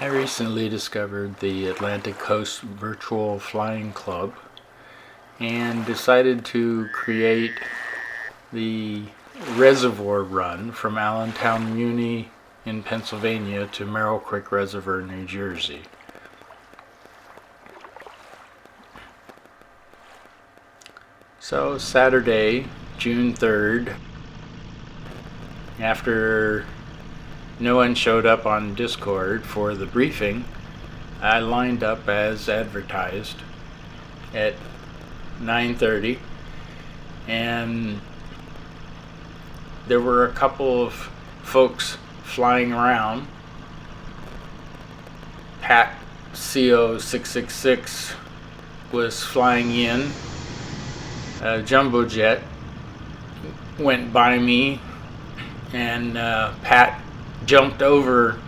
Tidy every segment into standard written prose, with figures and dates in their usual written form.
I recently discovered the Atlantic Coast Virtual Flying Club and decided to create the Reservoir Run from Allentown, Muni in Pennsylvania to Merrill Reservoir, New Jersey. So Saturday, June 3rd, after no one showed up on Discord for the briefing, I lined up as advertised at 9:30, and there were a couple of folks flying around. Pat CO 666 was flying in. A jumbo jet went by me, and Pat jumped over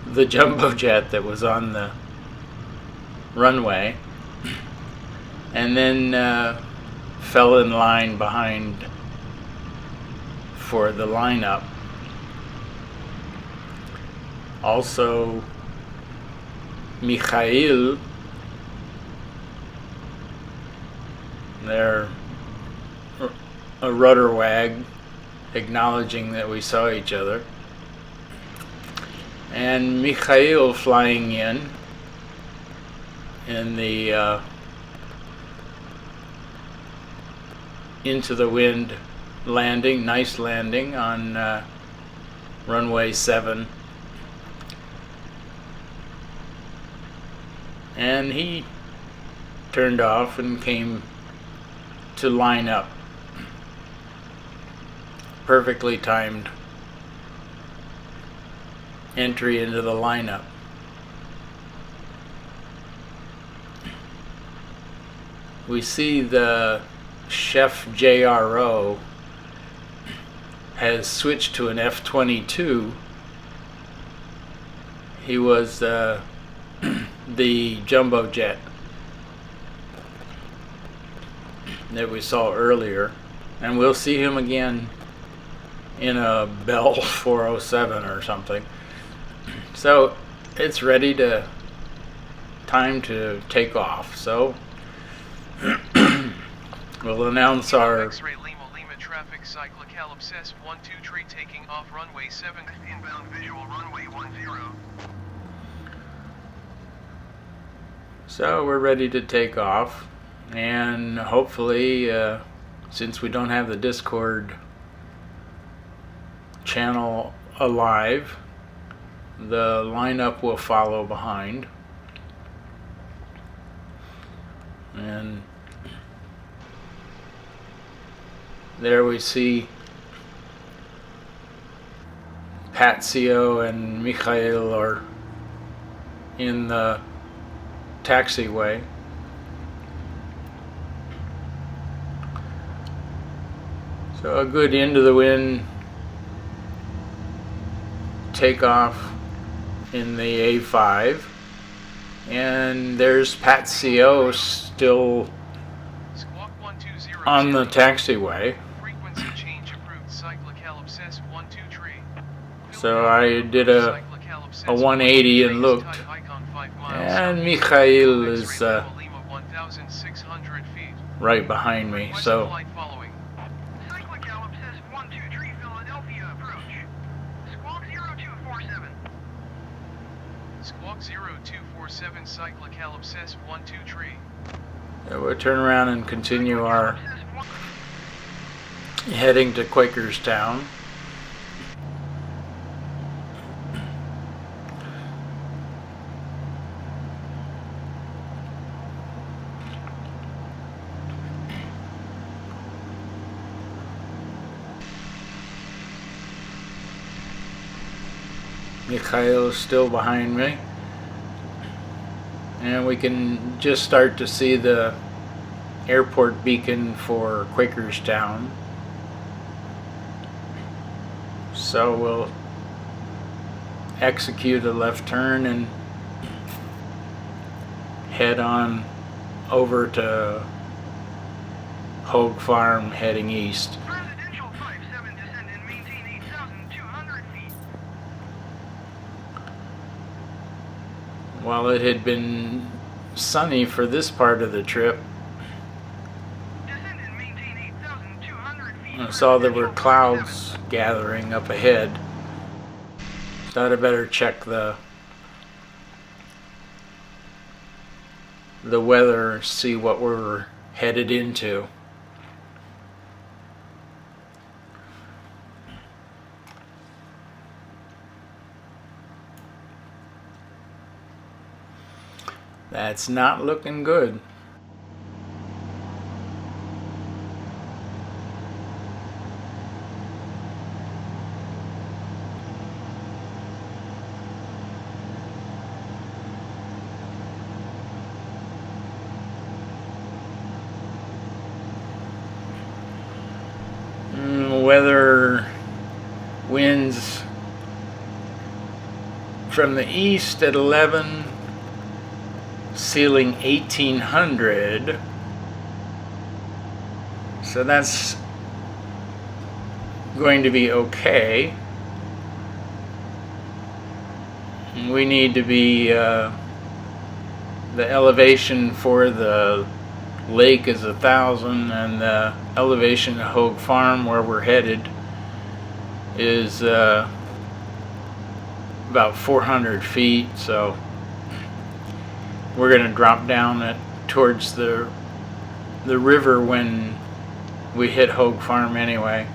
the jumbo jet that was on the runway and then fell in line behind for the lineup. Also, Mikhail, there, a rudder wag acknowledging that we saw each other, and Mikhail flying in the into the wind landing, nice landing on runway 7, and he turned off and came to line up. Perfectly timed entry into the lineup. We see the chef JRO has switched to an F-22. He was the jumbo jet that we saw earlier, and we'll see him again in a Bell 407 or something. So it's ready to time to take off. So we'll announce our X-ray Lima traffic cycle KXLL 12 taking off runway 7 inbound visual runway 10. So we're ready to take off, and hopefully since we don't have the Discord channel alive, the lineup will follow behind. And there we see Pat CO and Mikhail are in the taxiway. So a good into the wind takeoff in the A5, and there's Pat CO still on the taxiway. Frequency change approved cycle KXLL 123. So I did a 180 and looked, and Mikhail is right behind me. So Squawk 0247 cycle KXLL 123. we'll turn around and continue our heading to Quakerstown. Mikhail is still behind me, and we can just start to see the airport beacon for Quakerstown. So we'll execute a left turn and head on over to Hoge Farm, heading east. While it had been sunny for this part of the trip, I saw there were clouds gathering up ahead. Thought I'd better check the weather, see what we're headed into. That's not looking good. Weather winds from the east at 11, ceiling 1800, so that's going to be okay. We need to be the elevation for the lake is 1,000, and the elevation of Hoge Farm, where we're headed, is about 400 feet. So we're going to drop down towards the river when we hit Hoge Farm anyway.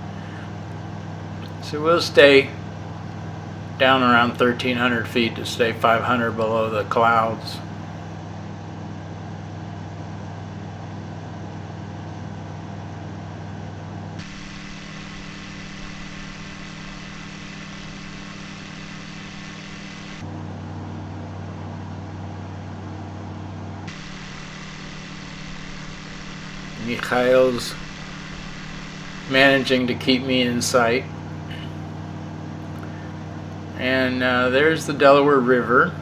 So we'll stay down around 1,300 feet to stay 500 below the clouds. Mikhail's managing to keep me in sight. And there's the Delaware River,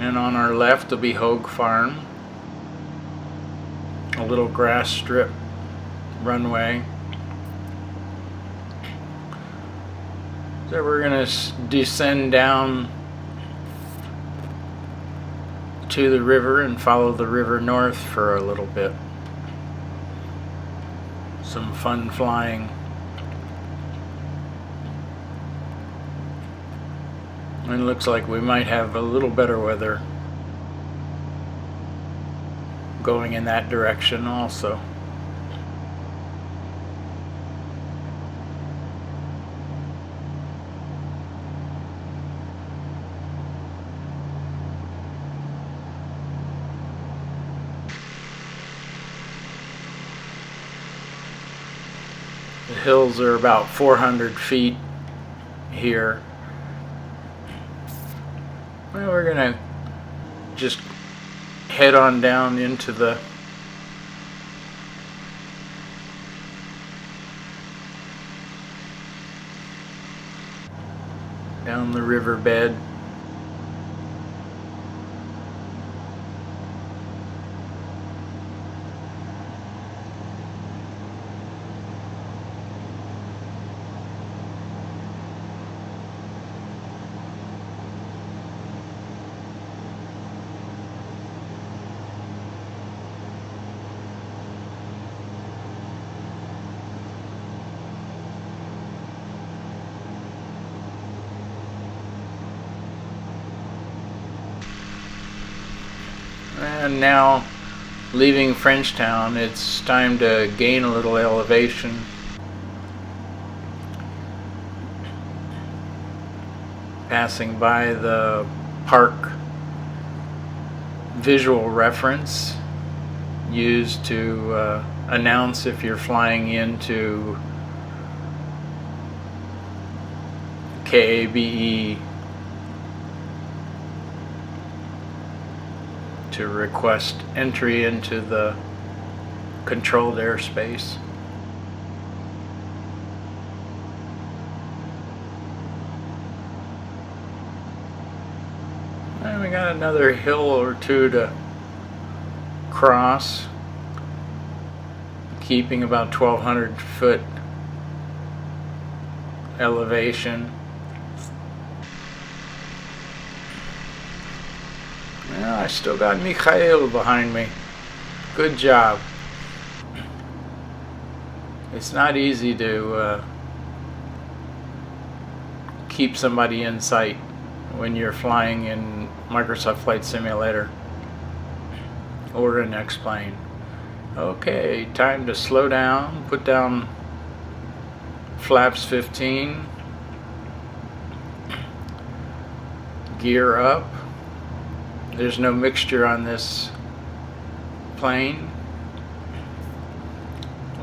and on our left will be Hoge Farm, a little grass strip runway. So we're going to descend down to the river and follow the river north for a little bit. Some fun flying. It looks like we might have a little better weather going in that direction also. The hills are about 400 feet here. Well, we're gonna just head on down into down the riverbed. And now, leaving Frenchtown, it's time to gain a little elevation. Passing by the park visual reference used to announce if you're flying into KABE to request entry into the controlled airspace. And we got another hill or two to cross, keeping about 1,200 foot elevation. I still got Mikhail behind me. Good job. It's not easy to keep somebody in sight when you're flying in Microsoft Flight Simulator or an X-plane. Okay, time to slow down, put down flaps 15, gear up. There's no mixture on this plane.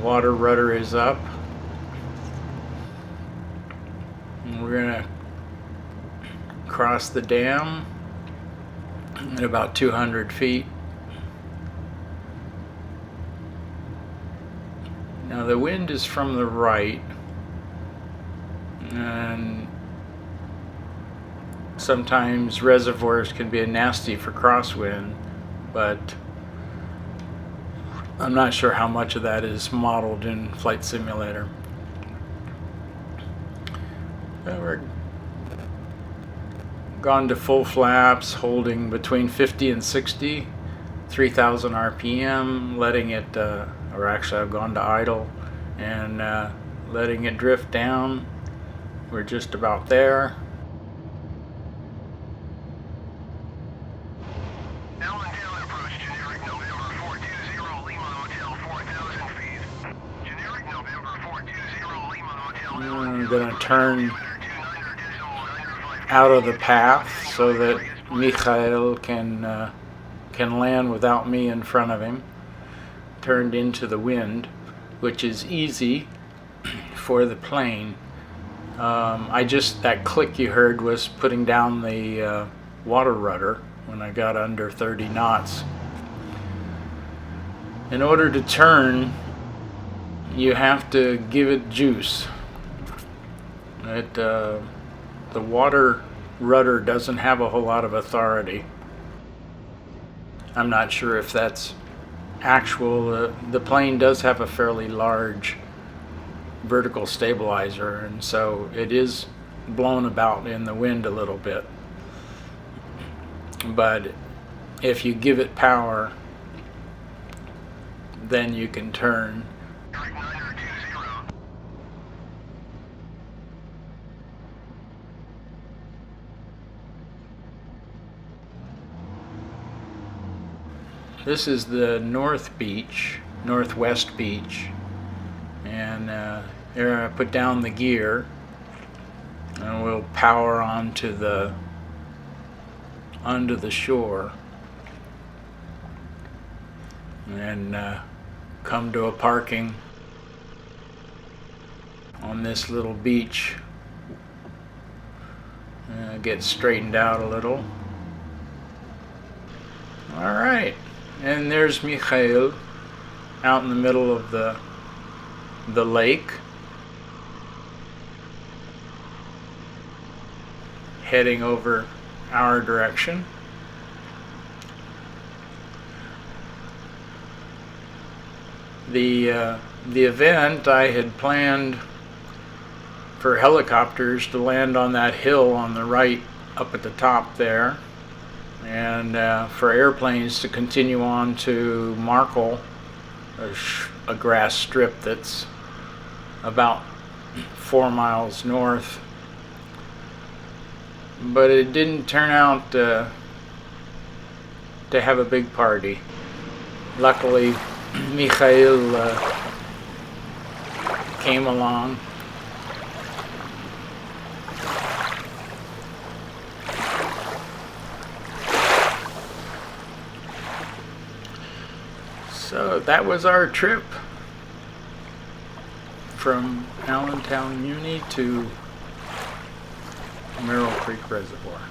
Water rudder is up. And we're gonna cross the dam at about 200 feet. Now the wind is from the right, and sometimes reservoirs can be nasty for crosswind, but I'm not sure how much of that is modeled in Flight Simulator. We're gone to full flaps, holding between 50 and 60, 3,000 RPM, letting it, or actually I've gone to idle, and letting it drift down. We're just about there. Allentown approach, generic November 420 Lima Hotel, 4,000 feet. Generic November 420 Lima Hotel. I'm going to turn out of the path so that Mikhail can land without me in front of him. Turned into the wind, which is easy for the plane. That click you heard was putting down the water rudder when I got under 30 knots. In order to turn, you have to give it juice. The water rudder doesn't have a whole lot of authority. I'm not sure if that's actual. The plane does have a fairly large vertical stabilizer, and so it is blown about in the wind a little bit. But if you give it power, then you can turn. This is the northwest beach, and there I put down the gear, and we'll power onto the shore, and come to a parking on this little beach. Get straightened out a little. All right. And there's Mikhail out in the middle of the lake, heading over our direction. The event, I had planned for helicopters to land on that hill on the right up at the top there, and for airplanes to continue on to Merrill, a grass strip that's about 4 miles north. But it didn't turn out to have a big party. Luckily, Mikhail came along. So that was our trip from Allentown, Muni to Merrill Creek Reservoir.